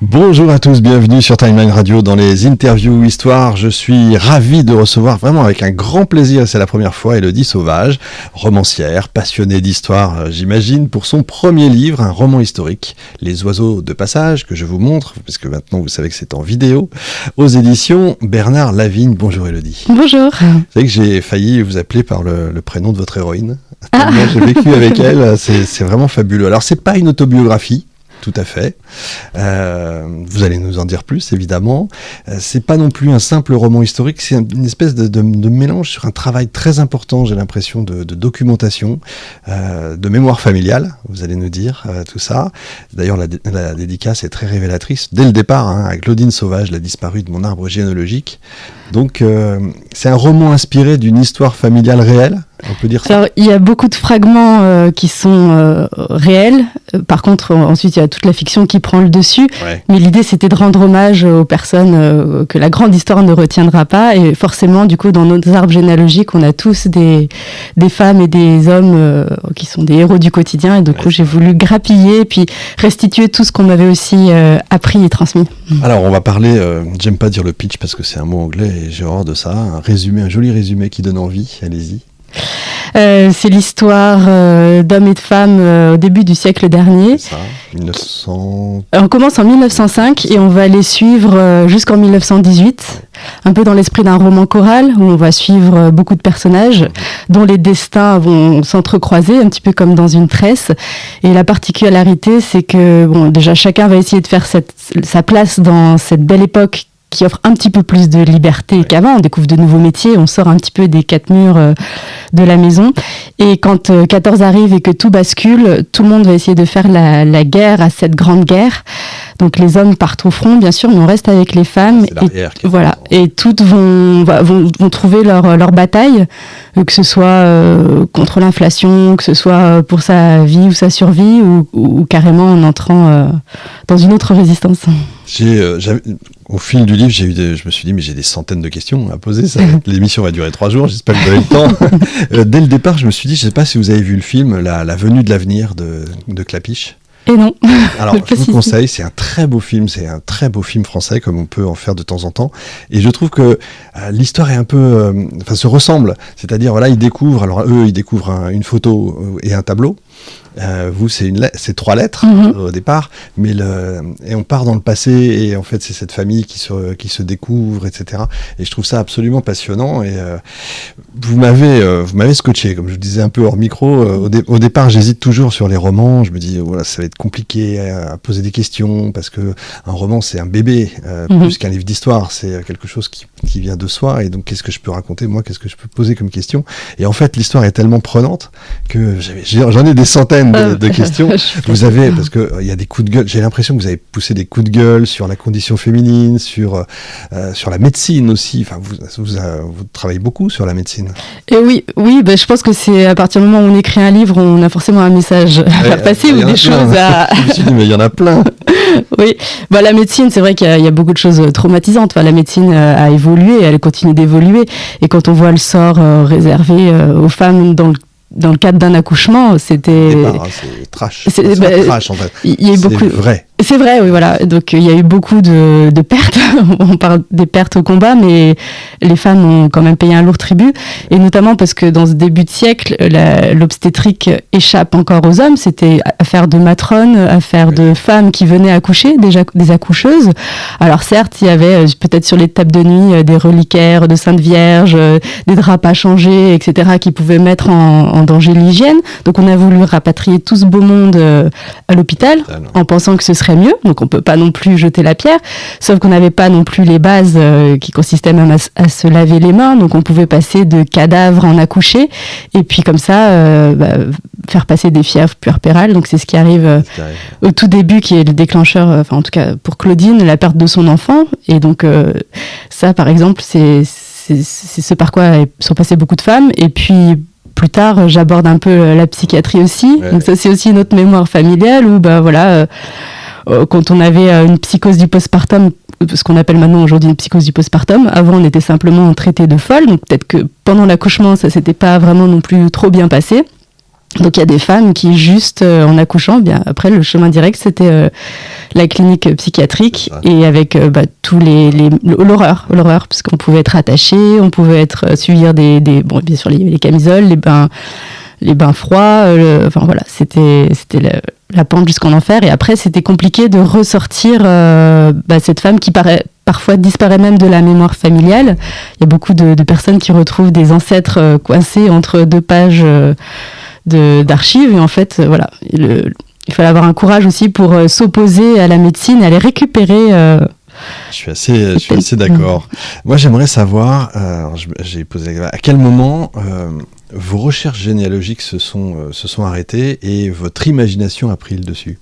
Bonjour à tous, bienvenue sur Timeline Radio dans les interviews Histoire. Je suis ravi de recevoir vraiment avec un grand plaisir, et c'est la première fois, Élodie Sauvage, romancière, passionnée d'histoire, j'imagine, pour son premier livre, un roman historique, Les Oiseaux de Passage, que je vous montre, parce que maintenant vous savez que c'est en vidéo, aux éditions Bernard Lavigne. Bonjour Élodie. Bonjour. Vous savez que j'ai failli vous appeler par le prénom de votre héroïne. Tellement j'ai vécu avec elle, c'est vraiment fabuleux. Alors c'est pas une autobiographie. Tout à fait. Vous allez nous en dire plus, évidemment. C'est pas non plus un simple roman historique, c'est une espèce de mélange sur un travail très important, j'ai l'impression, de documentation, de mémoire familiale, vous allez nous dire tout ça. D'ailleurs, la dédicace est très révélatrice, dès le départ, à Claudine Sauvage, la disparue de mon arbre généalogique. Donc, c'est un roman inspiré d'une histoire familiale réelle, on peut dire ça. Alors, il y a beaucoup de fragments qui sont réels. Par contre, ensuite, il y a toute la fiction qui prend le dessus. Ouais. Mais l'idée, c'était de rendre hommage aux personnes que la grande histoire ne retiendra pas. Et forcément, du coup, dans nos arbres généalogiques, on a tous des femmes et des hommes qui sont des héros du quotidien. Et du coup, j'ai voulu grappiller et puis restituer tout ce qu'on m'avait aussi appris et transmis. Alors, on va parler, j'aime pas dire le pitch parce que c'est un mot anglais et j'ai horreur de ça. Un joli résumé qui donne envie. Allez-y. C'est l'histoire d'hommes et de femmes au début du siècle dernier. C'est ça, 1900... On commence en 1905 et on va les suivre jusqu'en 1918, un peu dans l'esprit d'un roman choral où on va suivre beaucoup de personnages dont les destins vont s'entrecroiser un petit peu comme dans une tresse. Et la particularité, c'est que déjà chacun va essayer de faire sa place dans cette belle époque qui offre un petit peu plus de liberté qu'avant. On découvre de nouveaux métiers, on sort un petit peu des quatre murs de la maison. Et quand 14 arrive et que tout bascule, tout le monde va essayer de faire la guerre à cette grande guerre. Donc les hommes partent au front, bien sûr, mais on reste avec les femmes. Et toutes vont trouver leur bataille, que ce soit contre l'inflation, que ce soit pour sa vie ou sa survie, ou carrément en entrant dans une autre résistance. Au fil du livre, je me suis dit, mais j'ai des centaines de questions à poser. L'émission va durer 3 jours, j'espère que vous avez le temps. Dès le départ, je me suis dit, je ne sais pas si vous avez vu le film, La Venue de l'avenir de Clapiche. Et non. Alors, je vous conseille, c'est un très beau film français, comme on peut en faire de temps en temps. Et je trouve que l'histoire est un peu, se ressemble. C'est-à-dire, voilà, ils découvrent une photo et un tableau. Vous, c'est 3 lettres au départ, et on part dans le passé, et en fait, c'est cette famille qui se découvre, etc. Et je trouve ça absolument passionnant. Et vous m'avez scotché, comme je vous disais un peu hors micro. Au départ, j'hésite toujours sur les romans. Je me dis, voilà, ça va être compliqué à poser des questions, parce que un roman, c'est un bébé, plus qu'un livre d'histoire. C'est quelque chose qui vient de soi. Et donc, qu'est-ce que je peux raconter, moi? Qu'est-ce que je peux poser comme question? Et en fait, l'histoire est tellement prenante que j'en ai des centaines de questions. Parce que il y a des coups de gueule. J'ai l'impression que vous avez poussé des coups de gueule sur la condition féminine, sur la médecine aussi. Enfin, vous travaillez beaucoup sur la médecine. Et oui, je pense que c'est à partir du moment où on écrit un livre, on a forcément un message à faire passer ou des choses à. Je me suis dit, mais il y en a plein. Oui, la médecine, c'est vrai qu'il y a beaucoup de choses traumatisantes. La médecine a évolué, elle continue d'évoluer. Et quand on voit le sort réservé aux femmes dans le cadre d'un accouchement, c'était... C'est trash. C'est trash, en fait. Il y a eu beaucoup... vrai. C'est vrai, oui, voilà. Donc, il y a eu beaucoup de pertes. On parle des pertes au combat, mais les femmes ont quand même payé un lourd tribut. Et notamment parce que dans ce début de siècle, l'obstétrique échappe encore aux hommes. C'était affaire de matrones, affaire de femmes qui venaient accoucher, déjà des accoucheuses. Alors, certes, il y avait peut-être sur les tables de nuit des reliquaires de Sainte Vierge, des draps pas changés, etc., qui pouvaient mettre en danger l'hygiène. Donc, on a voulu rapatrier tout ce beau monde à l'hôpital, en pensant que ce serait mieux, donc on peut pas non plus jeter la pierre, sauf qu'on n'avait pas non plus les bases qui consistaient même à se laver les mains, donc on pouvait passer de cadavres en accoucher, et puis comme ça faire passer des fièvres puerpérales, donc c'est ce qui arrive au tout début, qui est le déclencheur, en tout cas pour Claudine, la perte de son enfant, et donc ça par exemple c'est ce par quoi sont passées beaucoup de femmes, et puis plus tard, j'aborde un peu la psychiatrie aussi, donc ça c'est aussi une autre mémoire familiale où quand on avait une psychose du postpartum, ce qu'on appelle maintenant aujourd'hui une psychose du postpartum, avant on était simplement traité de folle, donc peut-être que pendant l'accouchement ça s'était pas vraiment non plus trop bien passé. Donc il y a des femmes qui juste en accouchant, bien après le chemin direct c'était la clinique psychiatrique et avec tous l'horreur, puisqu'on pouvait être attaché, on pouvait être subir bon, bien sûr les camisoles, les bains froids, enfin voilà, c'était la pente jusqu'en enfer. Et après, c'était compliqué de ressortir cette femme qui parfois disparaît même de la mémoire familiale. Il y a beaucoup de personnes qui retrouvent des ancêtres coincés entre 2 pages d'archives. Et en fait, voilà, il fallait avoir un courage aussi pour s'opposer à la médecine, aller récupérer. Je suis assez d'accord. Moi, j'aimerais savoir, j'ai posé à quel moment vos recherches généalogiques se sont arrêtées et votre imagination a pris le dessus.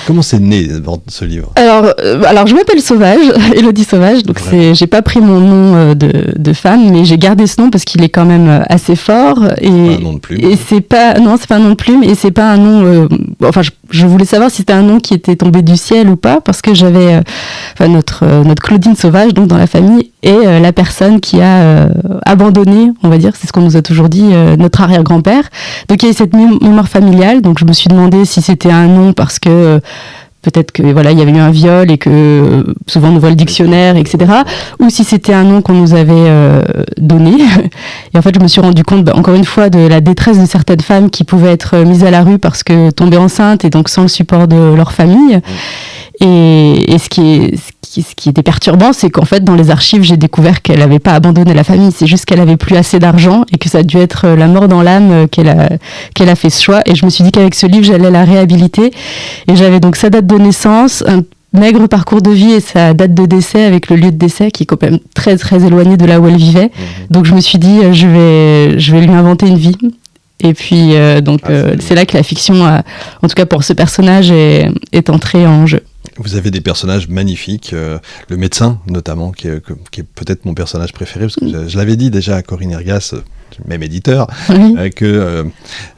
Comment c'est né ce livre ? Alors je m'appelle Sauvage, Élodie Sauvage, donc j'ai pas pris mon nom de femme, mais j'ai gardé ce nom parce qu'il est quand même assez fort. Et, pas un nom de plume. Et c'est pas un nom de plume, et c'est pas un nom. Je voulais savoir si c'était un nom qui était tombé du ciel ou pas, parce que j'avais notre Claudine Sauvage, donc dans la famille, est la personne qui a abandonné, on va dire, c'est ce qu'on nous a toujours dit, notre arrière-grand-père. Donc il y a cette mémoire familiale, donc je me suis demandé si c'était un nom parce que peut-être que voilà, il y avait eu un viol et que souvent on nous voit le dictionnaire, etc. Ou si c'était un nom qu'on nous avait donné. Et en fait, je me suis rendu compte, encore une fois, de la détresse de certaines femmes qui pouvaient être mises à la rue parce que tombées enceintes et donc sans le support de leur famille. Et ce qui était perturbant, c'est qu'en fait, dans les archives, j'ai découvert qu'elle n'avait pas abandonné la famille. C'est juste qu'elle avait plus assez d'argent et que ça a dû être la mort dans l'âme qu'elle a fait ce choix. Et je me suis dit qu'avec ce livre, j'allais la réhabiliter. Et j'avais donc sa date de naissance, un maigre parcours de vie et sa date de décès avec le lieu de décès qui est quand même très, très éloigné de là où elle vivait. Donc je me suis dit, je vais lui inventer une vie. Et puis, c'est là que la fiction, en tout cas pour ce personnage, est entrée en jeu. Vous avez des personnages magnifiques, le médecin notamment, qui est peut-être mon personnage préféré, parce que je l'avais dit déjà à Corinne Ergas, même éditeur, que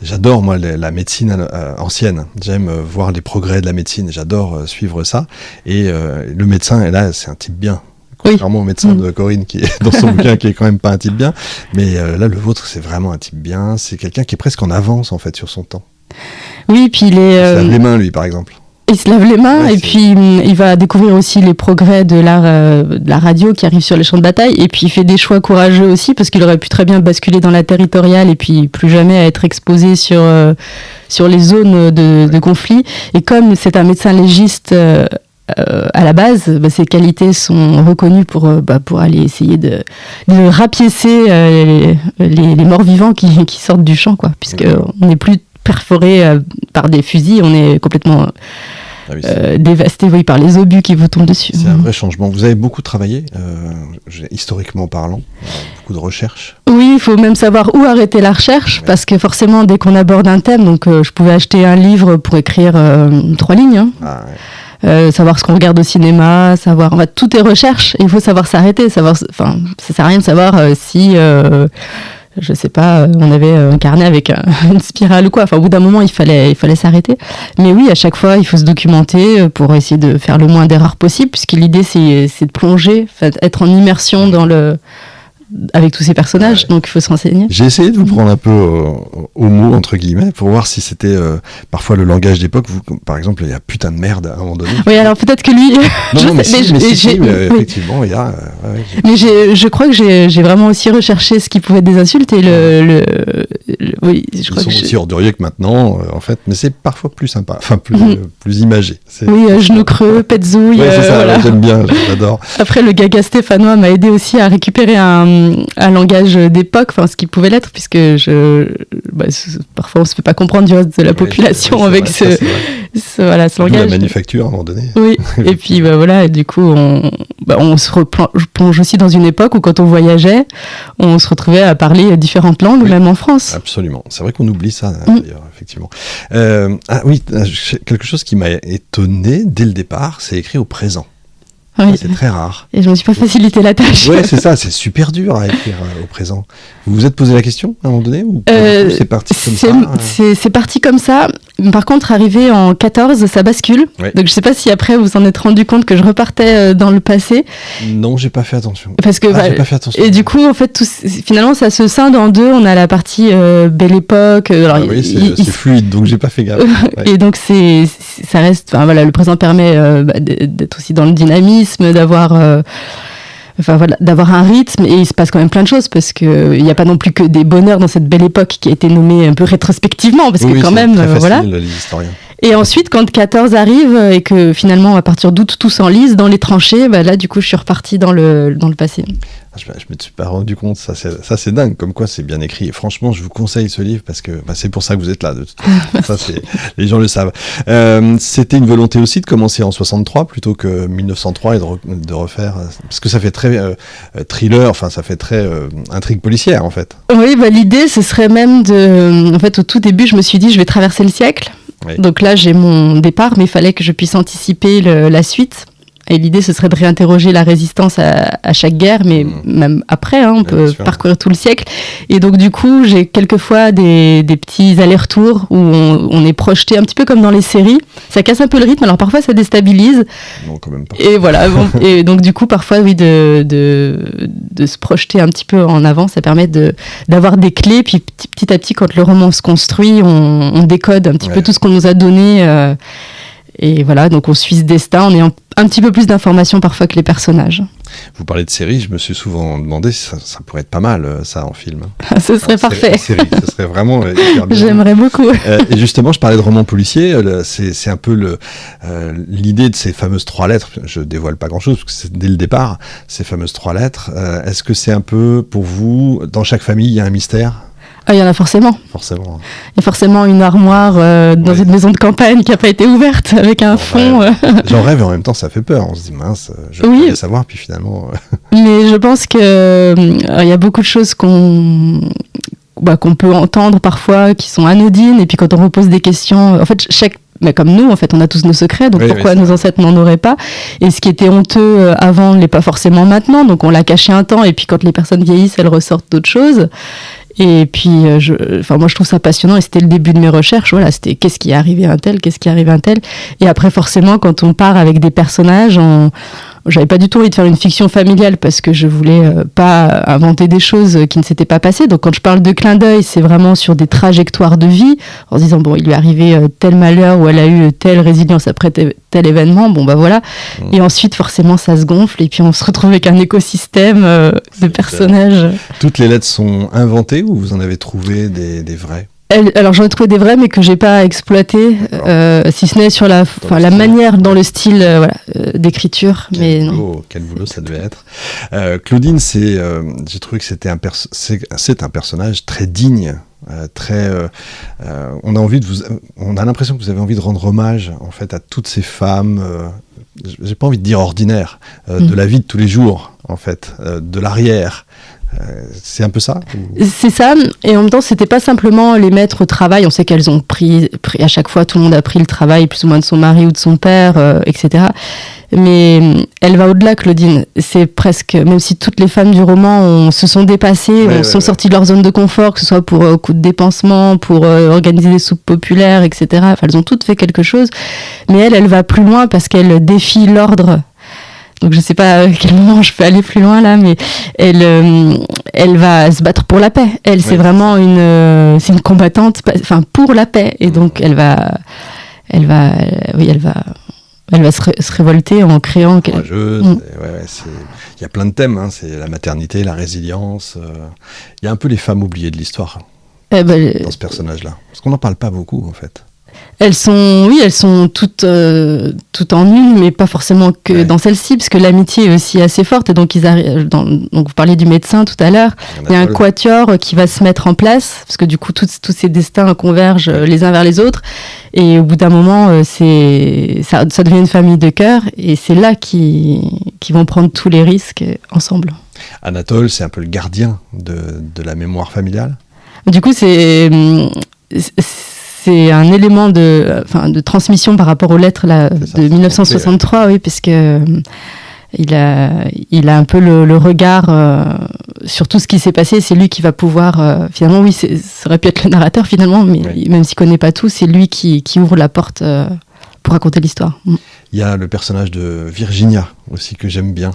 j'adore moi la médecine ancienne. J'aime voir les progrès de la médecine, j'adore suivre ça. Et le médecin, et là, c'est un type bien. Contrairement au médecin de Corinne qui est dans son bouquin, qui est quand même pas un type bien. Mais là, le vôtre, c'est vraiment un type bien. C'est quelqu'un qui est presque en avance, en fait, sur son temps. Oui, puis il se lave les mains, lui, par exemple. Il se lave les mains et puis il va découvrir aussi les progrès de la radio qui arrive sur les champs de bataille, et puis il fait des choix courageux aussi parce qu'il aurait pu très bien basculer dans la territoriale et puis plus jamais à être exposé sur les zones de conflit. Et comme c'est un médecin légiste à la base, ses qualités sont reconnues pour aller essayer de rapiécer les morts vivants qui sortent du champ, quoi, puisque on n'est plus perforé par des fusils, on est complètement dévasté par les obus qui vous tombent dessus. C'est un vrai changement. Vous avez beaucoup travaillé, historiquement parlant, beaucoup de recherches. Oui, il faut même savoir où arrêter la recherche, parce que forcément, dès qu'on aborde un thème, donc je pouvais acheter un livre pour écrire 3 lignes. Savoir ce qu'on regarde au cinéma, savoir, tout est recherche, et il faut savoir s'arrêter, ça sert à rien de savoir si je sais pas, on avait un carnet avec une spirale ou quoi. Au bout d'un moment, il fallait s'arrêter. Mais oui, à chaque fois, il faut se documenter pour essayer de faire le moins d'erreurs possible, puisque l'idée, c'est de plonger, être en immersion avec tous ces personnages, donc il faut se renseigner. J'ai essayé de vous prendre un peu au mot, entre guillemets, pour voir si c'était parfois le langage d'époque. Vous, par exemple, il y a putain de merde à un moment donné. Oui, alors peut-être que lui... effectivement, il y a... Mais je crois que j'ai vraiment aussi recherché ce qui pouvait être des insultes, et oui, je crois Ils sont aussi ordurieux que maintenant, en fait, mais c'est parfois plus sympa, plus imagé. Oui, genou creux, pète-zouille. Oui, c'est ça, j'aime bien, j'adore. Après, le gaga stéphanois m'a aidé aussi à récupérer un langage d'époque, ce qui pouvait l'être, puisque parfois on se fait pas comprendre du reste de la population avec ce langage. La manufacture à un moment donné. Oui, et puis et du coup on se replonge aussi dans une époque où quand on voyageait, on se retrouvait à parler différentes langues, même en France. Absolument, c'est vrai qu'on oublie ça d'ailleurs, effectivement. Quelque chose qui m'a étonné dès le départ, c'est écrit au présent. Oui. C'est très rare. Et je me suis pas facilité la tâche. Ouais, c'est ça, c'est super dur à écrire au présent. Vous vous êtes posé la question à un moment donné ou c'est parti comme ça C'est parti comme ça. Par contre, arrivé en 14, ça bascule. Ouais. Donc je sais pas si après vous en êtes rendu compte que je repartais dans le passé. Non, j'ai pas fait attention. Parce que j'ai pas fait attention. Et du coup, en fait, finalement, ça se scinde en deux. On a la partie Belle Époque. Alors, oui, c'est fluide, donc j'ai pas fait gaffe. Ouais. Et donc ça reste. Enfin voilà, le présent permet d'être aussi dans le dynamisme, d'avoir un rythme, et il se passe quand même plein de choses parce que il n'y a pas non plus que des bonheurs dans cette Belle Époque qui a été nommée un peu rétrospectivement, parce que quand même très facile, voilà. les historiens. Et ensuite, quand 14 arrive et que finalement, à partir d'août, tout s'enlise dans les tranchées, là, du coup, je suis repartie dans le passé. Je me suis pas rendu compte, ça c'est dingue, comme quoi c'est bien écrit. Et franchement, je vous conseille ce livre parce que c'est pour ça que vous êtes là. De toute façon. Ça, les gens le savent. C'était une volonté aussi de commencer en 63 plutôt que 1903 et de refaire, parce que ça fait très thriller, enfin ça fait très intrigue policière en fait. Oui, l'idée, ce serait même en fait, au tout début, je me suis dit, je vais traverser le siècle. Oui. Donc là, j'ai mon départ, mais il fallait que je puisse anticiper la suite. Et l'idée, ce serait de réinterroger la résistance à chaque guerre, mais même après, on peut parcourir tout le siècle. Et donc, du coup, j'ai quelquefois des petits allers-retours où on est projeté un petit peu comme dans les séries. Ça casse un peu le rythme, alors parfois ça déstabilise. Non, quand même pas. Et voilà. Et donc, du coup, parfois, oui, de se projeter un petit peu en avant, ça permet d'avoir des clés. Puis petit à petit, quand le roman se construit, on décode un petit peu tout ce qu'on nous a donné. Et voilà, donc on suit ce destin en ayant un petit peu plus d'informations parfois que les personnages. Vous parlez de séries, je me suis souvent demandé si ça pourrait être pas mal, ça, en film. Ce serait parfait. Série, ce serait vraiment hyper bien. J'aimerais beaucoup. Et justement, je parlais de romans policiers, c'est un peu l'idée de ces fameuses 3 lettres. Je dévoile pas grand-chose, parce que c'est dès le départ, ces fameuses 3 lettres. Est-ce que c'est un peu, pour vous, dans chaque famille, il y a un mystère ? Il y en a forcément. Forcément. Il y a forcément une armoire dans une maison de campagne qui n'a pas été ouverte avec un fond. J'en rêve et en même temps ça fait peur. On se dit mince, je voulais savoir, puis finalement... Mais je pense qu'il y a beaucoup de choses qu'on peut entendre parfois qui sont anodines, et puis quand on repose des questions... En fait, mais comme nous, en fait, on a tous nos secrets, donc pourquoi nos ancêtres n'en auraient pas ? Et ce qui était honteux avant ne l'est pas forcément maintenant, donc on l'a caché un temps, et puis quand les personnes vieillissent, elles ressortent d'autres choses. Et puis, moi, je trouve ça passionnant, et c'était le début de mes recherches. Voilà, c'était qu'est-ce qui est arrivé à un tel, qu'est-ce qui est arrivé à un tel. Et après, forcément, quand on part avec des personnages, j'avais pas du tout envie de faire une fiction familiale parce que je voulais pas inventer des choses qui ne s'étaient pas passées. Donc, quand je parle de clin d'œil, c'est vraiment sur des trajectoires de vie, en se disant, bon, il lui est arrivé tel malheur, ou elle a eu telle résilience après tel événement, voilà. Et ensuite, forcément, ça se gonfle, et puis on se retrouve avec un écosystème de personnages. Toutes les lettres sont inventées ou vous en avez trouvé des vraies ? Alors j'en ai trouvé des vrais, mais que j'ai pas exploité, si ce n'est sur la manière, dans le style d'écriture. Quel boulot ça devait être. Claudine, j'ai trouvé que c'est un personnage très digne. On a l'impression que vous avez envie de rendre hommage en fait à toutes ces femmes. J'ai pas envie de dire ordinaires, de la vie de tous les jours en fait, de l'arrière. C'est un peu ça C'est ça, et en même temps, c'était pas simplement les mettre au travail. On sait qu'elles ont pris à chaque fois, tout le monde a pris le travail, plus ou moins de son mari ou de son père, etc. Mais elle va au-delà, Claudine. C'est presque, même si toutes les femmes du roman se sont dépassées, sont sorties de leur zone de confort, que ce soit pour coup de dépensement, pour organiser des soupes populaires, etc. Enfin, elles ont toutes fait quelque chose. Mais elle va plus loin parce qu'elle défie l'ordre. Donc je sais pas à quel moment je peux aller plus loin là, mais elle va se battre pour la paix. C'est vraiment c'est une combattante, pour la paix. Et donc elle va se révolter en créant. Courageuse. Il y a plein de thèmes. C'est la maternité, la résilience. Il y a un peu les femmes oubliées de l'histoire dans ce personnage-là, parce qu'on n'en parle pas beaucoup en fait. Elles sont toutes en une, mais pas forcément que dans celle-ci, parce que l'amitié est aussi assez forte. Et donc, donc vous parliez du médecin tout à l'heure. Il y a un quatuor qui va se mettre en place, parce que du coup, tous ces destins convergent les uns vers les autres. Et au bout d'un moment, ça devient une famille de cœur. Et c'est là qu'ils vont prendre tous les risques ensemble. Anatole, c'est un peu le gardien de la mémoire familiale. Du coup, c'est un élément de transmission par rapport aux lettres de 1963, oui, puisque il a un peu le regard sur tout ce qui s'est passé. C'est lui qui va pouvoir, finalement, oui, ça aurait pu être le narrateur finalement, mais même s'il connaît pas tout, c'est lui qui ouvre la porte pour raconter l'histoire. Il y a le personnage de Virginia aussi que j'aime bien,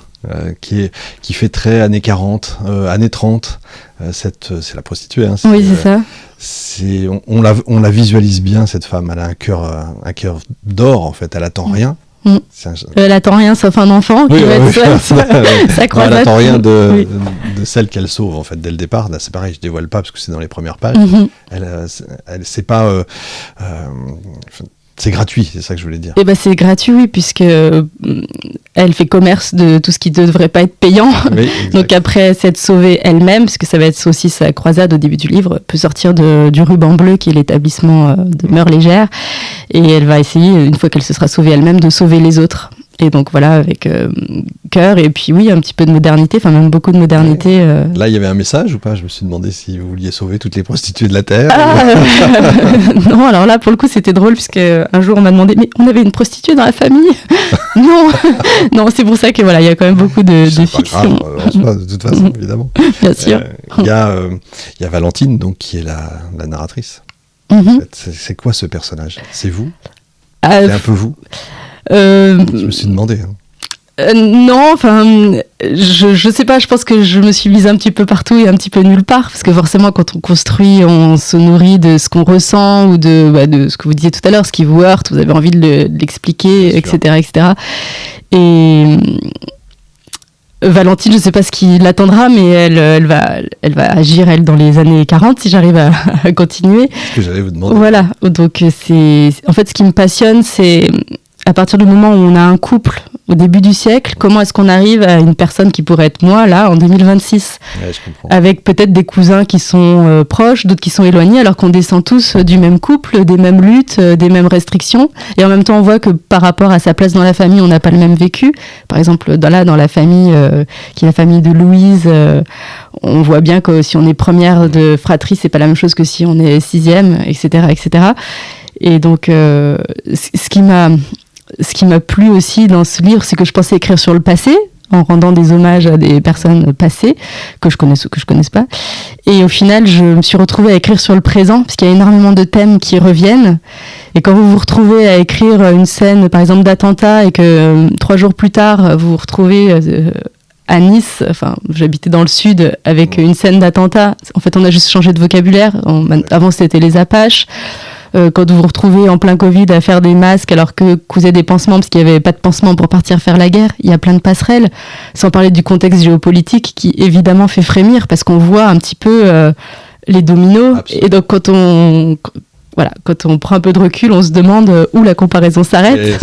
qui fait très années 40, années 30. C'est la prostituée. Hein, oui, c'est ça. On la visualise bien, cette femme. Elle a un cœur d'or, en fait. Elle attend rien. Elle attend rien sauf un enfant qui va être sa croisade. Elle attend rien de celle qu'elle sauve, en fait, dès le départ. Là, c'est pareil, je dévoile pas parce que c'est dans les premières pages. Elle c'est pas... c'est gratuit, c'est ça que je voulais dire. Eh ben c'est gratuit, oui, puisque elle fait commerce de tout ce qui ne devrait pas être payant. Oui, donc après s'être sauvée elle-même, parce que ça va être aussi sa croisade au début du livre, peut sortir du Ruban Bleu, qui est l'établissement de mœurs légères, et elle va essayer, une fois qu'elle se sera sauvée elle-même, de sauver les autres. Et donc voilà, avec cœur, et puis oui, un petit peu de modernité, enfin même beaucoup de modernité. Là, il y avait un message ou pas ? Je me suis demandé si vous vouliez sauver toutes les prostituées de la Terre. Non, alors là, pour le coup, c'était drôle, puisque un jour, on m'a demandé, mais on avait une prostituée dans la famille ? Non, non, c'est pour ça que voilà, il y a quand même beaucoup de fiction. Grave, de toute façon, évidemment. Bien sûr. Il y a Valentine, donc, qui est la narratrice. En fait, c'est quoi ce personnage ? C'est vous ? C'est un peu vous ? Je me suis demandé. Non, enfin, je sais pas, je pense que je me suis mise un petit peu partout et un petit peu nulle part, parce que forcément, quand on construit, on se nourrit de ce qu'on ressent ou de ce que vous disiez tout à l'heure, ce qui vous heurte, vous avez envie de l'expliquer, etc., etc. Et Valentine, je sais pas ce qui l'attendra, mais elle va agir, elle, dans les années 40, si j'arrive à continuer. C'est ce que j'allais vous demander. Voilà, donc en fait, ce qui me passionne, c'est à partir du moment où on a un couple au début du siècle, comment est-ce qu'on arrive à une personne qui pourrait être moi, là, en 2026 ? Ouais, je comprends. Avec peut-être des cousins qui sont proches, d'autres qui sont éloignés, alors qu'on descend tous du même couple, des mêmes luttes, des mêmes restrictions. Et en même temps, on voit que par rapport à sa place dans la famille, on n'a pas le même vécu. Par exemple, dans la famille, qui est la famille de Louise, on voit bien que si on est première de fratrie, c'est pas la même chose que si on est sixième, etc., etc. Et donc, ce qui m'a plu aussi dans ce livre, c'est que je pensais écrire sur le passé, en rendant des hommages à des personnes passées que je connaisse ou que je connaisse pas. Et au final, je me suis retrouvée à écrire sur le présent, parce qu'il y a énormément de thèmes qui reviennent. Et quand vous vous retrouvez à écrire une scène, par exemple, d'attentat, et que 3 jours plus tard, vous vous retrouvez à Nice, enfin, j'habitais dans le sud, avec une scène d'attentat. En fait, on a juste changé de vocabulaire. Avant, c'était les Apaches. Quand vous vous retrouvez en plein Covid à faire des masques alors que vous avez des pansements parce qu'il n'y avait pas de pansements pour partir faire la guerre, il y a plein de passerelles, sans parler du contexte géopolitique qui évidemment fait frémir parce qu'on voit un petit peu les dominos. Absolument. Et donc quand on prend un peu de recul, on se demande où la comparaison s'arrête.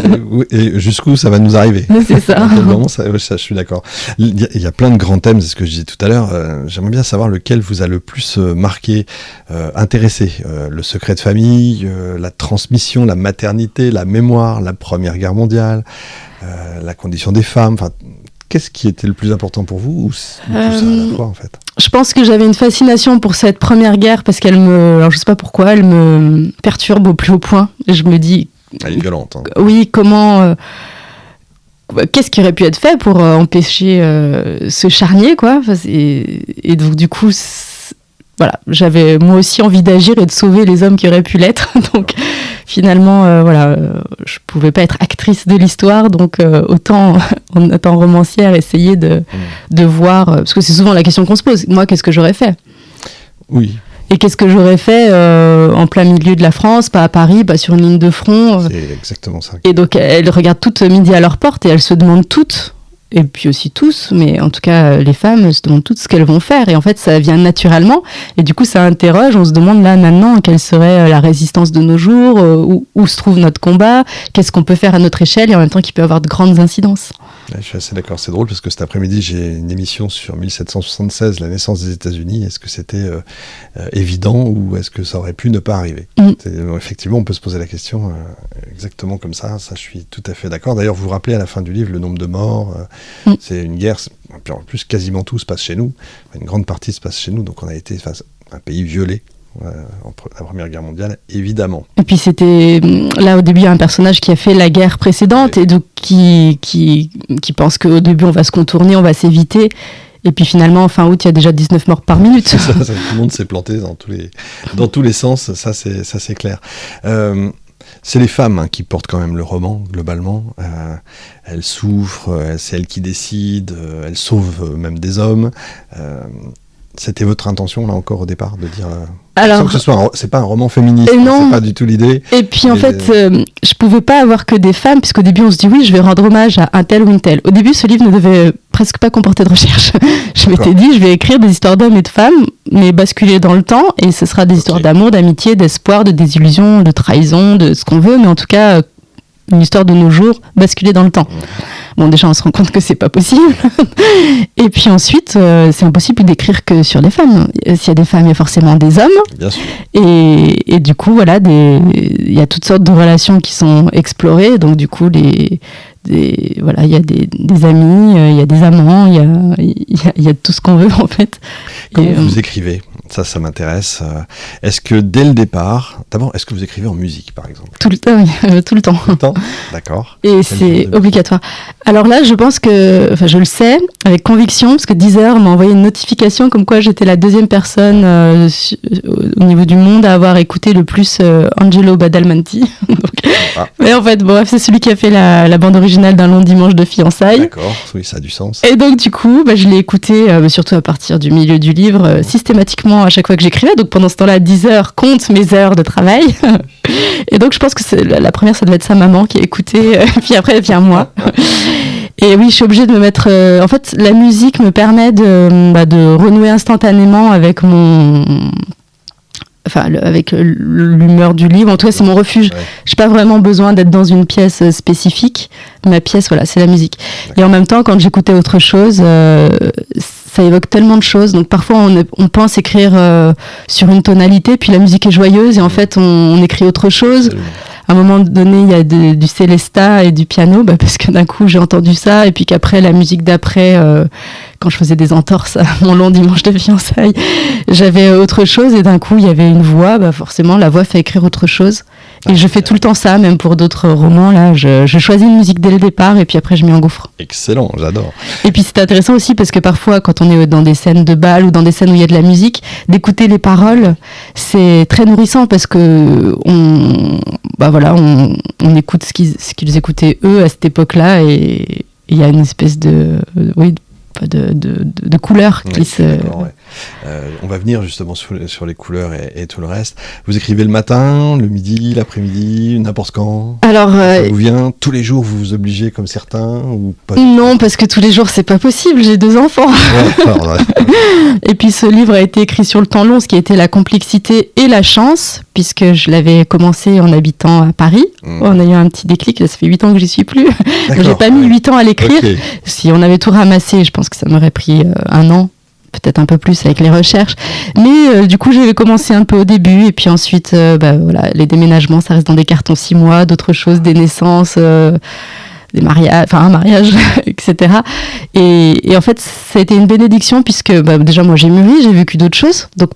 Et jusqu'où ça va nous arriver. C'est ça. Ça, je suis d'accord. Il y a plein de grands thèmes, c'est ce que je disais tout à l'heure. J'aimerais bien savoir lequel vous a le plus marqué, intéressé. Le secret de famille, la transmission, la maternité, la mémoire, la Première Guerre mondiale, la condition des femmes. Enfin, qu'est-ce qui était le plus important pour vous ou tout ça à la fois, en fait ? Je pense que j'avais une fascination pour cette Première Guerre parce alors je sais pas pourquoi, elle me perturbe au plus haut point. Et je me dis... Elle est violente. Hein. Oui, comment... qu'est-ce qui aurait pu être fait pour empêcher ce charnier, quoi. Et donc, du coup... Voilà, j'avais moi aussi envie d'agir et de sauver les hommes qui auraient pu l'être. Donc finalement, je pouvais pas être actrice de l'histoire, donc autant en étant romancière essayer de voir, parce que c'est souvent la question qu'on se pose. Moi, qu'est-ce que j'aurais fait ? Oui. Et qu'est-ce que j'aurais fait en plein milieu de la France, pas à Paris, pas sur une ligne de front. C'est exactement ça. Et donc elles regardent toutes midi à leur porte et elles se demandent toutes. Et puis aussi tous, mais en tout cas les femmes se demandent toutes ce qu'elles vont faire et en fait ça vient naturellement et du coup ça interroge, on se demande là maintenant quelle serait la résistance de nos jours, où se trouve notre combat, qu'est-ce qu'on peut faire à notre échelle et en même temps qu'il peut avoir de grandes incidences. Ouais, je suis assez d'accord, c'est drôle parce que cet après-midi j'ai une émission sur 1776, la naissance des États-Unis. Est-ce que c'était évident ou est-ce que ça aurait pu ne pas arriver ? Effectivement on peut se poser la question exactement comme ça, je suis tout à fait d'accord. D'ailleurs vous vous rappelez à la fin du livre le nombre de morts, c'est une guerre, en plus quasiment tout se passe chez nous, une grande partie se passe chez nous, donc on a été face à un pays violé la Première Guerre mondiale, évidemment. Et puis c'était là au début il y a un personnage qui a fait la guerre précédente et donc qui pense qu'au début on va se contourner, on va s'éviter. Et puis finalement, fin août, il y a déjà 19 morts par minute. Ça, tout le monde s'est planté dans tous les sens, ça c'est clair. C'est les femmes qui portent quand même le roman, globalement. Elles souffrent, c'est elles qui décident, elles sauvent même des hommes. C'était votre intention, là encore, au départ, de dire... sans que c'est pas un roman féministe, c'est pas du tout l'idée. Et puis en fait, je pouvais pas avoir que des femmes, puisqu'au début on se dit oui, je vais rendre hommage à un tel ou une telle. Au début, ce livre ne devait presque pas comporter de recherche. Je m'étais dit, je vais écrire des histoires d'hommes et de femmes, mais basculer dans le temps, et ce sera des histoires d'amour, d'amitié, d'espoir, de désillusion, de trahison, de ce qu'on veut, mais en tout cas, une histoire de nos jours, basculer dans le temps. Bon, déjà, on se rend compte que c'est pas possible. Et puis ensuite, c'est impossible d'écrire que sur des femmes. S'il y a des femmes, il y a forcément des hommes. Bien sûr. Et du coup, voilà, il y a toutes sortes de relations qui sont explorées. Donc, du coup, voilà, il y a des amis, il y a des amants, il y a tout ce qu'on veut, en fait. Comment vous écrivez ? Ça m'intéresse. Est-ce que dès le départ, d'abord, est-ce que vous écrivez en musique, par exemple ? Tout le temps, oui, tout le temps. Tout le temps ? D'accord. Et c'est obligatoire. Alors là, je pense je le sais, avec conviction, parce que Deezer m'a envoyé une notification comme quoi j'étais la deuxième personne au niveau du monde à avoir écouté le plus Angelo Badalamenti. Mais en fait, bref, c'est celui qui a fait la bande originale d'un long dimanche de fiançailles. D'accord, oui, ça a du sens. Et donc, du coup, je l'ai écouté, surtout à partir du milieu du livre, systématiquement à chaque fois que j'écrivais. Donc, pendant ce temps-là, Deezer compte mes heures de travail. Et donc, je pense que la première, ça devait être sa maman qui a écouté, puis après, vient moi. Et oui, je suis obligée de me mettre... en fait, la musique me permet de renouer instantanément avec avec l'humeur du livre. En tout cas, c'est mon refuge. Ouais. J'ai pas vraiment besoin d'être dans une pièce spécifique. Ma pièce, voilà, c'est la musique. Ouais. Et en même temps, quand j'écoutais autre chose, ça évoque tellement de choses. Donc parfois, on pense écrire sur une tonalité, puis la musique est joyeuse, et en fait, on écrit autre chose. À un moment donné, il y a du Célesta et du piano, parce que d'un coup, j'ai entendu ça, et puis qu'après, la musique d'après, quand je faisais des entorses à mon long dimanche de fiançailles, j'avais autre chose, et d'un coup, il y avait une voix, forcément, la voix fait écrire autre chose. Et je fais tout le temps ça, même pour d'autres romans, là, je choisis une musique dès le départ, et puis après, je m'y engouffre. Excellent, j'adore. Et puis, c'est intéressant aussi, parce que parfois, quand on est dans des scènes de bal, ou dans des scènes où il y a de la musique, d'écouter les paroles, c'est très nourrissant, parce que on écoute ce qu'ils écoutaient eux à cette époque-là, et il y a une espèce de couleurs qui se... Ouais. On va venir justement sur les couleurs et tout le reste. Vous écrivez le matin, le midi, l'après-midi, n'importe quand? Alors, ça vous vient tous les jours, vous vous obligez comme certains ou pas? Non, parce que tous les jours, c'est pas possible, j'ai 2 enfants. Et puis ce livre a été écrit sur le temps long, ce qui a été la complexité et la chance, puisque je l'avais commencé en habitant à Paris. On a eu un petit déclic, là, ça fait 8 ans que j'y suis plus. J'ai pas mis 8 ans à l'écrire. Okay. Si on avait tout ramassé, je pense que ça m'aurait pris 1 an. Peut-être un peu plus avec les recherches, mais du coup j'avais commencé un peu au début, et puis ensuite les déménagements, ça reste dans des cartons 6 mois, d'autres choses, des naissances, des mariages, un mariage, etc. Et en fait ça a été une bénédiction, puisque déjà moi j'ai mûri, j'ai vécu d'autres choses, donc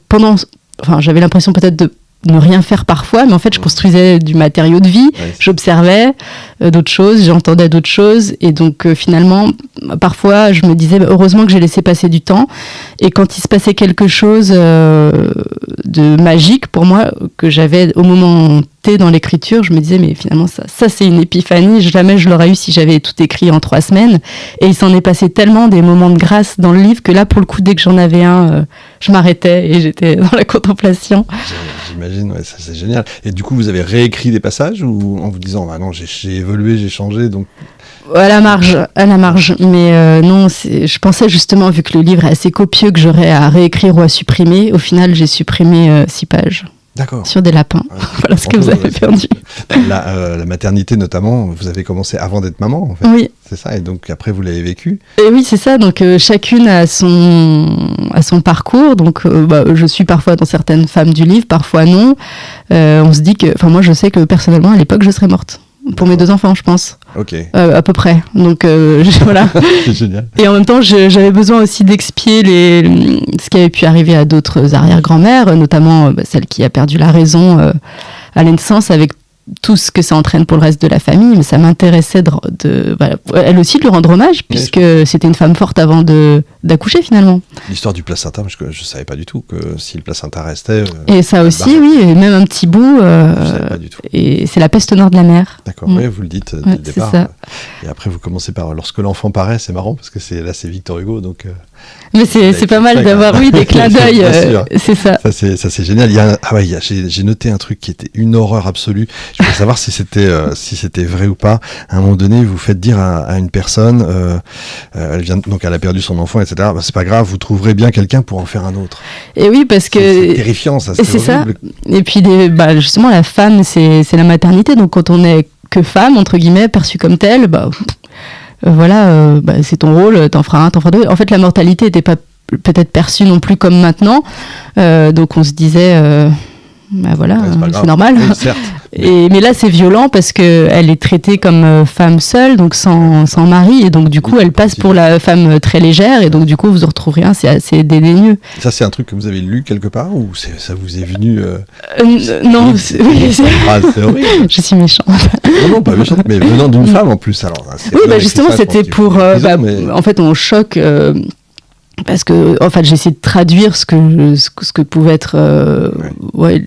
j'avais l'impression peut-être de ne rien faire parfois, mais en fait je construisais du matériau de vie, j'observais d'autres choses, j'entendais d'autres choses, et donc finalement parfois je me disais heureusement que j'ai laissé passer du temps, et quand il se passait quelque chose de magique pour moi que j'avais au moment T dans l'écriture, je me disais mais finalement ça c'est une épiphanie, jamais je l'aurais eu si j'avais tout écrit en 3 semaines, et il s'en est passé tellement des moments de grâce dans le livre que là pour le coup dès que j'en avais un, je m'arrêtais et j'étais dans la contemplation. J'imagine, ouais, ça c'est génial. Et du coup vous avez réécrit des passages, ou en vous disant non j'ai évolué, j'ai changé, donc... À la marge, mais non, je pensais justement, vu que le livre est assez copieux, que j'aurais à réécrire ou à supprimer. Au final, j'ai supprimé 6 pages. D'accord. Sur des lapins. Voilà ce que vous avez perdu. La maternité notamment, vous avez commencé avant d'être maman, en fait. Oui. C'est ça, et donc après vous l'avez vécu. Et oui, c'est ça, donc chacune a son parcours, donc je suis parfois dans certaines femmes du livre, parfois non. On se dit que, moi je sais que personnellement à l'époque je serais morte. Pour mes 2 enfants, je pense. Ok. À peu près. Donc voilà. C'est génial. Et en même temps, j'avais besoin aussi d'expier ce qui avait pu arriver à d'autres arrière-grand-mères, notamment celle qui a perdu la raison à la naissance, avec tout ce que ça entraîne pour le reste de la famille. Mais ça m'intéressait voilà, elle aussi de lui rendre hommage, puisque c'était une femme forte avant d'accoucher finalement. L'histoire du placenta, je ne savais pas du tout que si le placenta restait... et ça aussi, oui, et même un petit bout. Je savais pas du tout. Et c'est la peste noire de la mer. D'accord, oui, vous le dites dès le départ. Ça. Et après, vous commencez par lorsque l'enfant paraît, c'est marrant, parce que c'est Victor Hugo, donc... Mais c'est pas mal d'avoir, des clins d'œil, c'est ça. Ça c'est génial. J'ai noté un truc qui était une horreur absolue. Je voulais savoir si c'était vrai ou pas. À un moment donné, vous faites dire à une personne, elle a perdu son enfant, etc. Bah, c'est pas grave, vous trouverez bien quelqu'un pour en faire un autre. Et oui, parce que c'est terrifiant, ça. C'est ça. Et puis justement, la femme, c'est la maternité. Donc quand on est que femme, entre guillemets, perçue comme telle, c'est ton rôle, t'en feras un, t'en feras deux. En fait, la mortalité n'était pas peut-être perçue non plus comme maintenant. Donc on se disait, c'est normal. Oui, certes. Mais là, c'est violent parce qu'elle est traitée comme femme seule, donc sans mari. Et donc, du coup, elle passe pour la femme très légère. Et donc, du coup, vous en retrouverez rien, c'est assez dédaigneux. Ça, c'est un truc que vous avez lu quelque part ou ça vous est venu Non, c'est horrible. Je suis méchante. Non, pas méchante, mais venant d'une femme en plus. Alors, justement, c'était pour... En fait, on choque... parce que en fait j'ai essayé de traduire ce que pouvait être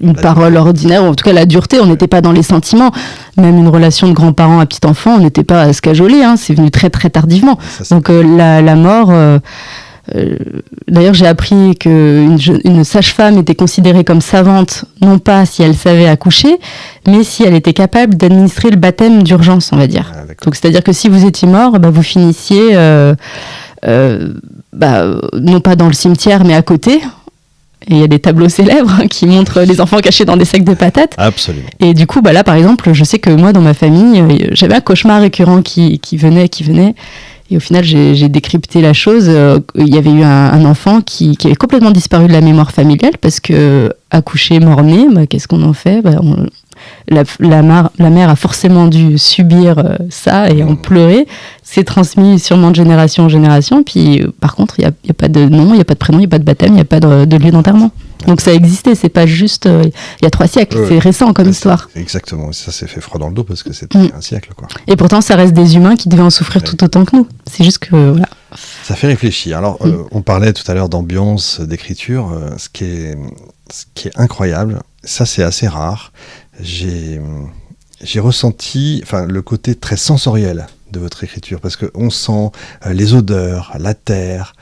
une parole ordinaire, ou en tout cas la dureté. On n'était pas dans les sentiments, même une relation de grands-parents à petit enfant, on n'était pas à se cajoler, c'est venu très très tardivement. Donc la mort, d'ailleurs j'ai appris qu'une sage-femme était considérée comme savante, non pas si elle savait accoucher, mais si elle était capable d'administrer le baptême d'urgence, on va dire. Donc c'est-à-dire que si vous étiez mort, vous finissiez non pas dans le cimetière mais à côté, et il y a des tableaux célèbres qui montrent les enfants cachés dans des sacs de patates. Absolument. Et du coup là par exemple, je sais que moi dans ma famille j'avais un cauchemar récurrent qui venait, et au final j'ai décrypté la chose. Il y avait eu un enfant qui avait complètement disparu de la mémoire familiale parce que accouché mort-né, qu'est-ce qu'on en fait? La mère a forcément dû subir ça et en pleurer. C'est transmis sûrement de génération en génération. Puis par contre, il n'y a pas de nom, il n'y a pas de prénom, il n'y a pas de baptême, il n'y a pas de lieu d'enterrement. Donc ça existait, c'est pas juste il y a 3 siècles, c'est récent comme histoire. Exactement, ça s'est fait froid dans le dos parce que c'était un siècle, quoi. Et pourtant, ça reste des humains qui devaient en souffrir tout autant que nous. C'est juste que voilà. Ça fait réfléchir. Alors, on parlait tout à l'heure d'ambiance, d'écriture. Ce qui est incroyable, ça c'est assez rare. J'ai ressenti le côté très sensoriel de votre écriture, parce qu'on sent les odeurs, la terre.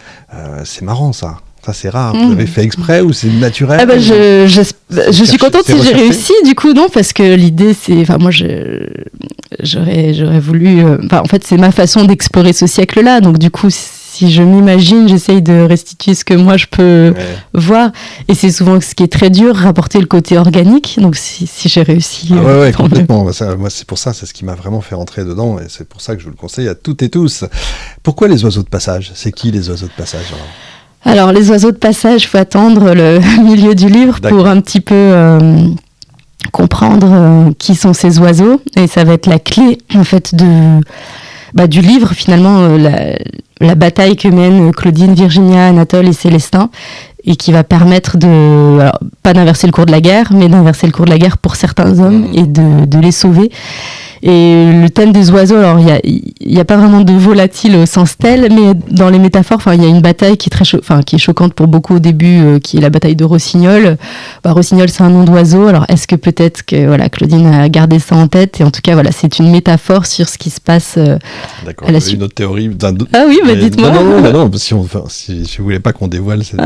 C'est marrant, ça. Ça, c'est rare. Vous avez fait exprès ou c'est naturel? Je suis contente si j'ai réussi, du coup, non, parce que l'idée, c'est... moi, j'aurais voulu... en fait, c'est ma façon d'explorer ce siècle-là, donc du coup... Si je m'imagine, j'essaye de restituer ce que moi je peux voir. Et c'est souvent ce qui est très dur, rapporter le côté organique. Donc si j'ai réussi... complètement. Moi, c'est pour ça, c'est ce qui m'a vraiment fait rentrer dedans. Et c'est pour ça que je vous le conseille à toutes et tous. Pourquoi les oiseaux de passage? C'est qui les oiseaux de passage alors, les oiseaux de passage, il faut attendre le milieu du livre pour un petit peu... comprendre qui sont ces oiseaux. Et ça va être la clé, en fait, du livre, finalement, la bataille que mènent Claudine, Virginia, Anatole et Célestin, et qui va permettre pas d'inverser le cours de la guerre, mais d'inverser le cours de la guerre pour certains hommes et de les sauver. Et le thème des oiseaux, alors il y a pas vraiment de volatile au sens tel, mais dans les métaphores, il y a une bataille qui est qui est choquante pour beaucoup au début, qui est la bataille de Rossignol. Rossignol, c'est un nom d'oiseau. Alors est-ce que peut-être que Claudine a gardé ça en tête, et en tout cas c'est une métaphore sur ce qui se passe. D'accord. Vous avez une autre théorie Ah oui, dites-moi. Non, si vous voulez pas qu'on dévoile cette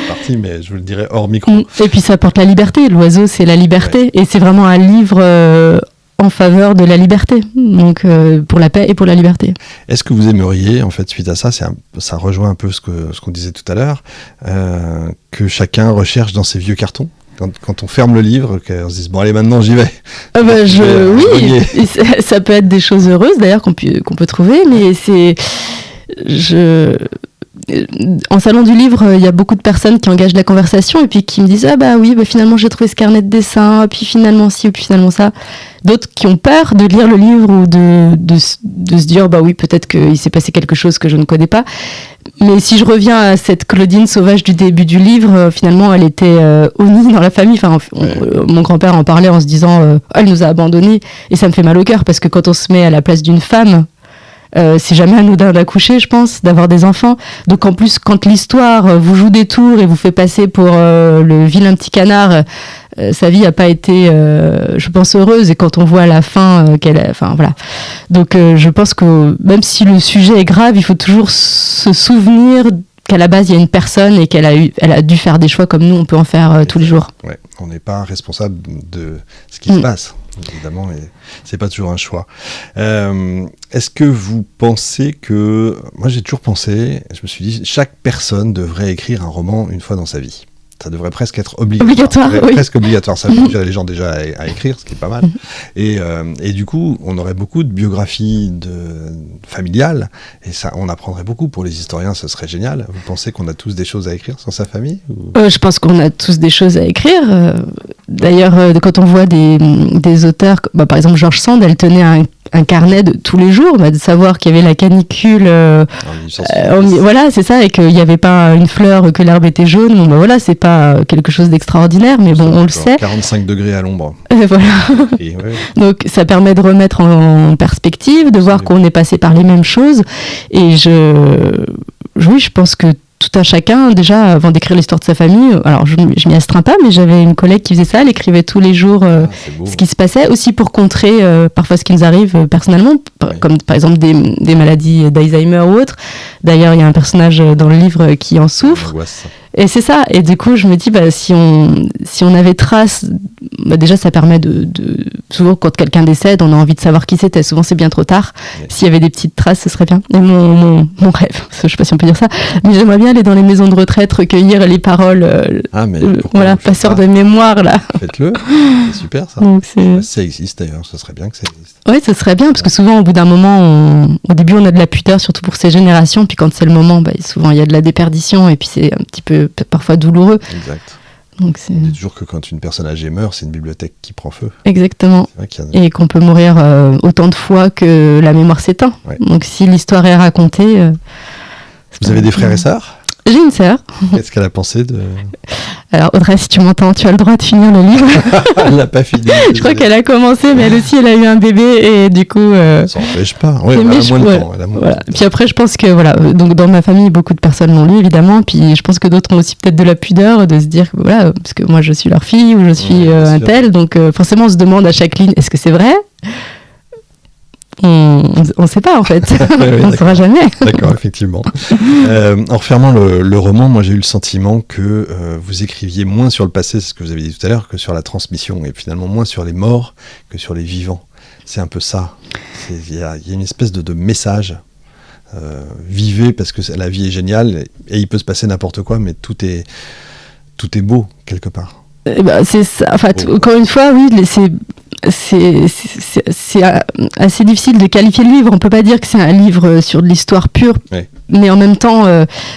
partie, mais je vous le dirai hors micro. Et puis ça apporte la liberté. L'oiseau, c'est la liberté, et c'est vraiment un livre en faveur de la liberté, donc pour la paix et pour la liberté. Est-ce que vous aimeriez, en fait, suite à ça, ça rejoint un peu ce qu'on disait tout à l'heure, que chacun recherche dans ses vieux cartons, quand on ferme le livre, qu'on se dise bon allez maintenant j'y vais. Oui, ça peut être des choses heureuses d'ailleurs qu'on peut trouver, mais en salon du livre, il y a beaucoup de personnes qui engagent la conversation et puis qui me disent ah bah oui, bah finalement j'ai trouvé ce carnet de dessin, puis finalement ci, puis finalement ça. D'autres qui ont peur de lire le livre ou de se dire bah oui, peut-être qu'il s'est passé quelque chose que je ne connais pas. Mais si je reviens à cette Claudine sauvage du début du livre, finalement elle était honnie dans la famille. Enfin, mon grand-père en parlait en se disant elle nous a abandonnés, et ça me fait mal au cœur parce que quand on se met à la place d'une femme, c'est jamais anodin d'accoucher, je pense, d'avoir des enfants. Donc en plus, quand l'histoire vous joue des tours et vous fait passer pour le vilain petit canard, sa vie n'a pas été, je pense, heureuse. Et quand on voit à la fin enfin voilà. Donc je pense que même si le sujet est grave, il faut toujours se souvenir qu'à la base il y a une personne et qu'elle a dû faire des choix comme nous, on peut en faire tous les jours. Ouais, on n'est pas responsable de ce qui se passe. Évidemment, et c'est pas toujours un choix. Est-ce que vous pensez que... Moi, j'ai toujours pensé, je me suis dit, chaque personne devrait écrire un roman une fois dans sa vie. Ça devrait presque être obligatoire. Oui. Presque obligatoire. Ça fait les gens déjà à écrire, ce qui est pas mal. Et du coup, on aurait beaucoup de biographies familiales, et ça, on apprendrait beaucoup pour les historiens, ce serait génial. Vous pensez qu'on a tous des choses à écrire sur sa famille ou... Je pense qu'on a tous des choses à écrire. D'ailleurs, quand on voit des auteurs, par exemple George Sand, elle tenait un carnet de tous les jours, de savoir qu'il y avait la canicule, voilà, c'est ça, et qu'il n'y avait pas une fleur, que l'herbe était jaune. Bon, voilà, c'est pas quelque chose d'extraordinaire, mais bon, on le sait. 45 degrés à l'ombre. Voilà. Et, ouais. Donc ça permet de remettre en perspective, de voir qu'on est passé par les mêmes choses. Et oui, je pense que tout un chacun, déjà, avant d'écrire l'histoire de sa famille, alors je m'y astreins pas, mais j'avais une collègue qui faisait ça, elle écrivait tous les jours ce qui se passait, aussi pour contrer parfois ce qui nous arrive personnellement, comme par exemple des maladies d'Alzheimer ou autres. D'ailleurs, il y a un personnage dans le livre qui en souffre. Et c'est ça. Et du coup, je me dis, si on avait trace, déjà, ça permet souvent, quand quelqu'un décède, on a envie de savoir qui c'était. Souvent, c'est bien trop tard. S'il y avait des petites traces, ce serait bien. Et mon rêve, je sais pas si on peut dire ça, mais j'aimerais bien aller dans les maisons de retraite, recueillir les paroles, voilà, passeurs de mémoire, là. Faites-le. C'est super, ça. Donc, ça existe, d'ailleurs. Ce serait bien que ça existe. Oui, ce serait bien, parce que souvent, au bout d'un moment, au début, on a de la pudeur, surtout pour ces générations. Puis quand c'est le moment, souvent, il y a de la déperdition. Et puis, c'est un petit peu parfois douloureux. Exact. Donc on dit toujours que quand une personne âgée meurt, c'est une bibliothèque qui prend feu. Exactement. Et qu'on peut mourir autant de fois que la mémoire s'éteint. Ouais. Donc si l'histoire est racontée... Vous avez des frères et sœurs ? J'ai une sœur. Qu'est-ce qu'elle a pensé de... Alors Audrey, si tu m'entends, tu as le droit de finir le livre. Elle n'a pas fini. Je crois qu'elle a commencé, mais elle aussi, elle a eu un bébé et du coup... Ça n'empêche pas. Ouais, elle a moins de temps. Voilà. Puis après, je pense que voilà, donc dans ma famille, beaucoup de personnes l'ont lu évidemment. Puis je pense que d'autres ont aussi peut-être de la pudeur de se dire que voilà, parce que moi je suis leur fille ou je suis un tel, donc forcément on se demande à chaque ligne, est-ce que c'est vrai ? On ne sait pas en fait, on ne saura jamais. D'accord, effectivement. En refermant le roman, moi j'ai eu le sentiment que vous écriviez moins sur le passé, c'est ce que vous avez dit tout à l'heure, que sur la transmission, et finalement moins sur les morts que sur les vivants. C'est un peu ça. Il y a une espèce de message. Vivez parce que la vie est géniale et il peut se passer n'importe quoi, mais tout est beau quelque part. C'est ça. En fait, encore une fois, oui, c'est assez difficile de qualifier le livre. On peut pas dire que c'est un livre sur de l'histoire pure, mais en même temps,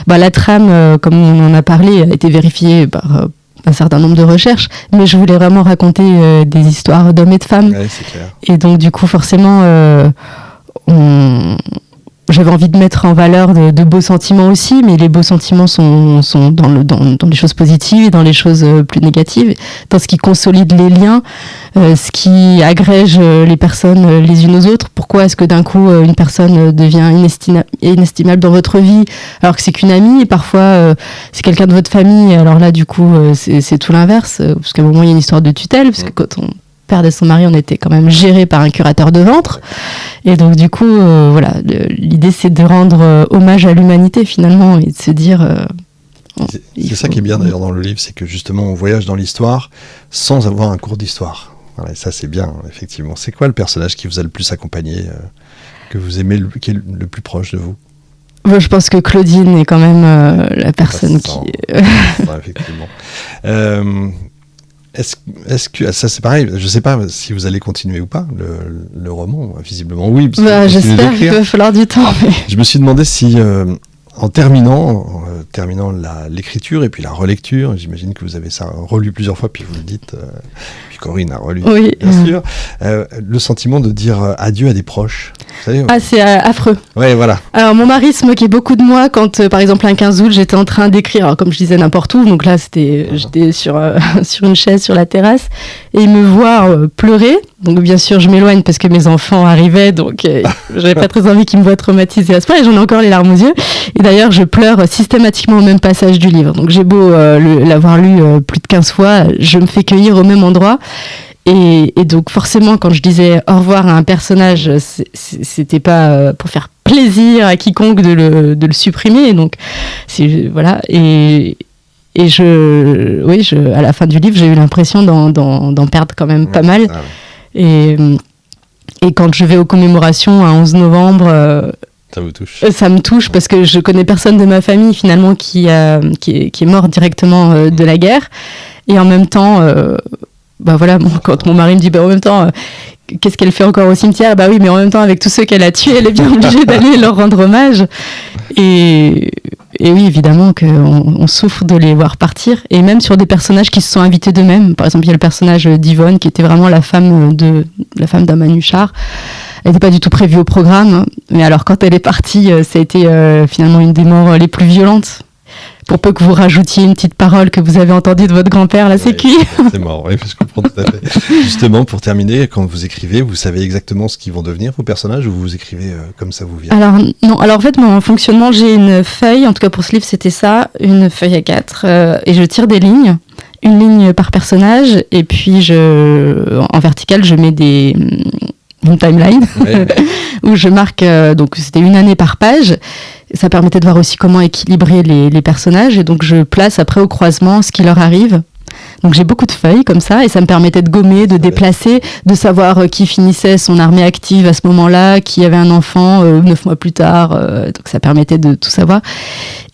la trame, comme on en a parlé, a été vérifiée par un certain nombre de recherches. Mais je voulais vraiment raconter des histoires d'hommes et de femmes. Ouais, c'est clair. Et donc, du coup, forcément, j'avais envie de mettre en valeur de beaux sentiments aussi, mais les beaux sentiments sont dans les choses positives et dans les choses plus négatives, dans ce qui consolide les liens, ce qui agrège les personnes les unes aux autres. Pourquoi est-ce que d'un coup une personne devient inestimable dans votre vie alors que c'est qu'une amie, et parfois c'est quelqu'un de votre famille, alors là du coup c'est tout l'inverse, parce qu'à un moment il y a une histoire de tutelle, parce que quand on perdait son mari, on était quand même géré par un curateur de ventre. Et donc, du coup, l'idée, c'est de rendre hommage à l'humanité, finalement, et de se dire... c'est ça qui est bien, d'ailleurs, dans le livre, c'est que, justement, on voyage dans l'histoire sans avoir un cours d'histoire. Voilà, et ça, c'est bien, effectivement. C'est quoi le personnage qui vous a le plus accompagné, que vous aimez, qui est le plus proche de vous ? Je pense que Claudine est quand même la personne qui... effectivement. Est-ce que ça c'est pareil, je sais pas si vous allez continuer ou pas le roman, visiblement oui. J'espère qu'il va falloir du temps. Mais... Je me suis demandé si en terminant l'écriture et puis la relecture, j'imagine que vous avez ça relu plusieurs fois, puis vous le dites, puis Corinne a relu, oui, bien sûr, le sentiment de dire adieu à des proches. Vous savez, c'est affreux. Ouais, voilà. Alors mon mari se moquait beaucoup de moi quand, par exemple, un 15 août, j'étais en train d'écrire, alors, comme je disais n'importe où, donc là j'étais sur une chaise sur la terrasse, et il me voit pleurer. Donc bien sûr je m'éloigne parce que mes enfants arrivaient, donc j'avais pas très envie qu'ils me voient traumatisée à ce point, et j'en ai encore les larmes aux yeux. Et d'ailleurs je pleure systématiquement au même passage du livre. Donc j'ai beau l'avoir lu plus de 15 fois, je me fais cueillir au même endroit. Et donc forcément quand je disais au revoir à un personnage, c'était pas pour faire plaisir à quiconque de le supprimer. Donc voilà. Et à la fin du livre, j'ai eu l'impression d'en perdre quand même pas mal. Et quand je vais aux commémorations à 11 novembre, ça vous touche. Ça me touche parce que je connais personne de ma famille finalement qui est mort directement de la guerre. Et en même temps, quand mon mari me dit en même temps, qu'est-ce qu'elle fait encore au cimetière ? Bah oui, mais en même temps avec tous ceux qu'elle a tués, elle est bien obligée d'aller leur rendre hommage. Et oui, évidemment qu'on souffre de les voir partir. Et même sur des personnages qui se sont invités d'eux-mêmes. Par exemple, il y a le personnage d'Yvonne qui était vraiment la femme d'Amanuchar. Elle n'était pas du tout prévue au programme. Mais alors, quand elle est partie, ça a été finalement une des morts les plus violentes. Pour peu que vous rajoutiez une petite parole que vous avez entendue de votre grand-père, là, c'est cuit. C'est mort, oui, je comprends tout à fait. Justement, pour terminer, quand vous écrivez, vous savez exactement ce qu'ils vont devenir, vos personnages, ou vous écrivez comme ça vous vient ? Alors, non. Alors, en fait, mon fonctionnement, j'ai une feuille, en tout cas pour ce livre, c'était ça, une feuille à 4, et je tire des lignes, une ligne par personnage, et puis en vertical, je mets une timeline, ouais. Où je marque, donc c'était une année par page. Ça permettait de voir aussi comment équilibrer les personnages, et donc je place après au croisement ce qui leur arrive. Donc j'ai beaucoup de feuilles comme ça, et ça me permettait de gommer, de déplacer, de savoir qui finissait son armée active à ce moment-là, qui avait un enfant 9 mois plus tard, donc ça permettait de tout savoir.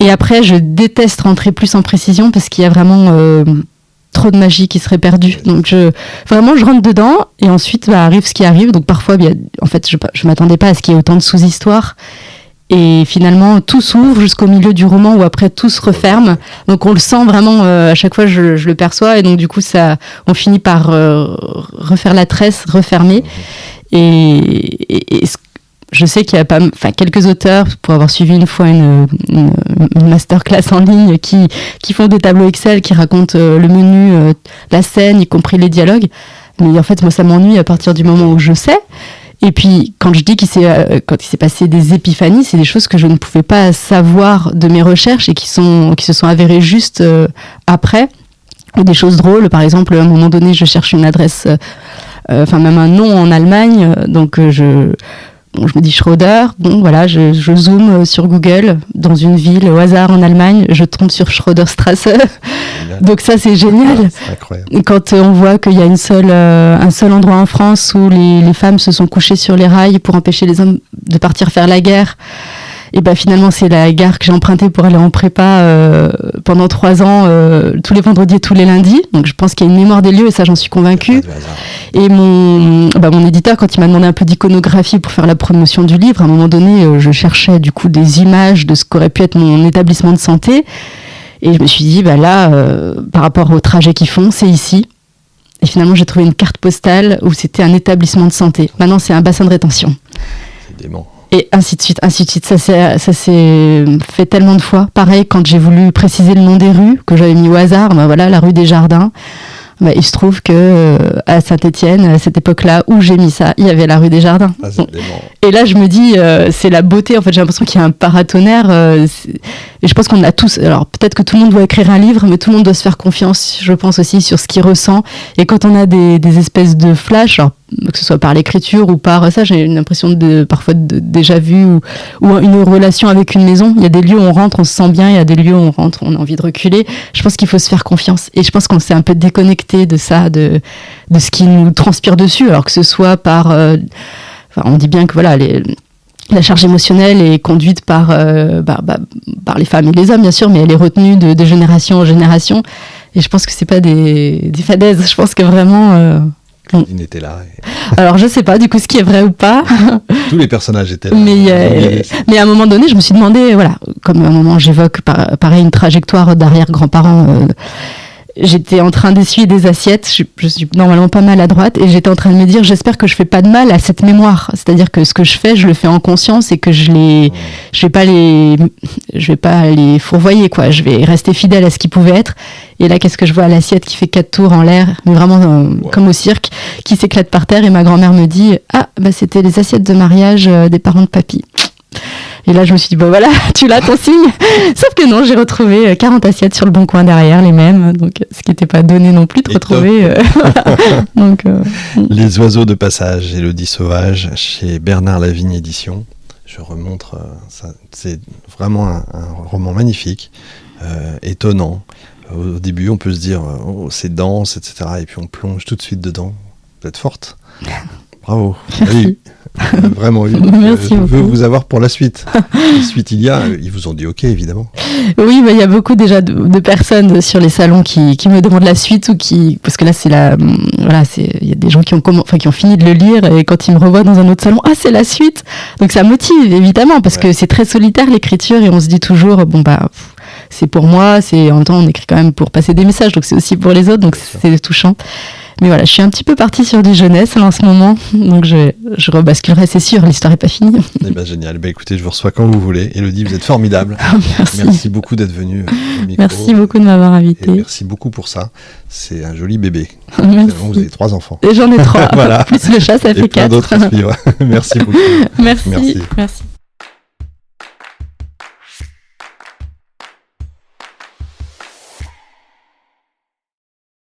Et après, je déteste rentrer plus en précision parce qu'il y a vraiment trop de magie qui serait perdue. Donc je rentre dedans, et ensuite arrive ce qui arrive. Donc parfois, en fait, je m'attendais pas à ce qu'il y ait autant de sous-histoires. Et finalement, tout s'ouvre jusqu'au milieu du roman où après tout se referme. Donc on le sent vraiment, à chaque fois je le perçois. Et donc du coup, on finit par refaire la tresse, refermer. Et je sais qu'il y a quelques auteurs, pour avoir suivi une fois une masterclass en ligne, qui font des tableaux Excel, qui racontent le menu, la scène, y compris les dialogues. Mais en fait, moi, ça m'ennuie à partir du moment où je sais. Et puis, quand je dis quand il s'est passé des épiphanies, c'est des choses que je ne pouvais pas savoir de mes recherches et qui se sont avérées juste après. Ou des choses drôles. Par exemple, à un moment donné, je cherche une adresse, même un nom en Allemagne. Donc, je me dis Schroeder. Bon, voilà, je zoome sur Google dans une ville au hasard en Allemagne. Je tombe sur Schroederstrasse. Donc ça, c'est génial. C'est incroyable. Quand on voit qu'il y a un seul endroit en France où les femmes se sont couchées sur les rails pour empêcher les hommes de partir faire la guerre. Et finalement, c'est la gare que j'ai empruntée pour aller en prépa pendant 3 ans, tous les vendredis et tous les lundis. Donc je pense qu'il y a une mémoire des lieux, et ça, j'en suis convaincue. Et mon éditeur, quand il m'a demandé un peu d'iconographie pour faire la promotion du livre, à un moment donné, je cherchais du coup des images de ce qu'aurait pu être mon établissement de santé. Et je me suis dit, là, par rapport au trajet qu'ils font, c'est ici. Et finalement, j'ai trouvé une carte postale où c'était un établissement de santé. Maintenant, c'est un bassin de rétention. C'est dément. Et ainsi de suite, ainsi de suite. Ça s'est fait tellement de fois. Pareil, quand j'ai voulu préciser le nom des rues, que j'avais mis au hasard, la rue des Jardins. Il se trouve que à Saint-Étienne, à cette époque-là où j'ai mis ça, il y avait la rue des Jardins. Et là, je me dis, c'est la beauté. En fait, j'ai l'impression qu'il y a un paratonnerre. Et je pense qu'on a tous. Alors, peut-être que tout le monde doit écrire un livre, mais tout le monde doit se faire confiance, je pense aussi, sur ce qu'il ressent. Et quand on a des espèces de flashs, alors, que ce soit par l'écriture ou par ça, j'ai une impression parfois de déjà vu ou une relation avec une maison. Il y a des lieux où on rentre, on se sent bien. Il y a des lieux où on rentre, on a envie de reculer. Je pense qu'il faut se faire confiance. Et je pense qu'on s'est un peu déconnecté de ça, de ce qui nous transpire dessus. Alors que ce soit par... on dit bien que voilà, la charge émotionnelle est conduite par les femmes et les hommes, bien sûr, mais elle est retenue de génération en génération. Et je pense que c'est pas des fadaises. Je pense que vraiment... Il était là. Alors je sais pas du coup ce qui est vrai ou pas. Tous les personnages étaient là. Mais à un moment donné, je me suis demandé, voilà, comme à un moment j'évoque pareil une trajectoire d'arrière-grands-parents. J'étais en train d'essuyer des assiettes, je suis normalement pas maladroite, et j'étais en train de me dire, j'espère que je fais pas de mal à cette mémoire. C'est-à-dire que ce que je fais, je le fais en conscience et que je vais pas les fourvoyer, quoi. Je vais rester fidèle à ce qui pouvait être. Et là, qu'est-ce que je vois à l'assiette qui fait 4 tours en l'air, mais vraiment comme au cirque, qui s'éclate par terre, et ma grand-mère me dit, c'était les assiettes de mariage des parents de papy. Et là, je me suis dit, voilà, tu l'as ton signe. Sauf que non, j'ai retrouvé 40 assiettes sur le bon coin derrière, les mêmes. Donc, ce qui n'était pas donné non plus de retrouver. Donc, Les oiseaux de passage, Élodie Sauvage, chez Bernard Lavigne Édition. Je remontre ça. C'est vraiment un roman magnifique, étonnant. Au début, on peut se dire, c'est dense, etc. Et puis on plonge tout de suite dedans. Vous êtes forte. Bravo. Oui. Vraiment, merci beaucoup. Je veux vous avoir pour la suite. La suite, ils vous ont dit OK, évidemment. Oui, il y a beaucoup déjà de personnes sur les salons qui me demandent la suite, parce que là, il y a des gens qui ont fini de le lire, et quand ils me revoient dans un autre salon, c'est la suite. Donc ça motive, évidemment, parce que c'est très solitaire l'écriture, et on se dit toujours, c'est pour moi, en même temps, on écrit quand même pour passer des messages, donc c'est aussi pour les autres, donc c'est touchant. Mais voilà, je suis un petit peu partie sur du jeunesse là, en ce moment, donc je rebasculerai, c'est sûr, l'histoire n'est pas finie. Eh ben, génial, écoutez, je vous reçois quand vous voulez. Élodie, vous êtes formidable. Merci beaucoup d'être venue au micro. Merci beaucoup de m'avoir invitée. Merci beaucoup pour ça, c'est un joli bébé. Merci. Vous avez 3 enfants. Et j'en ai 3, voilà. Plus le chat, ça fait 4. Et plein d'autres à suivre. Merci beaucoup. Merci.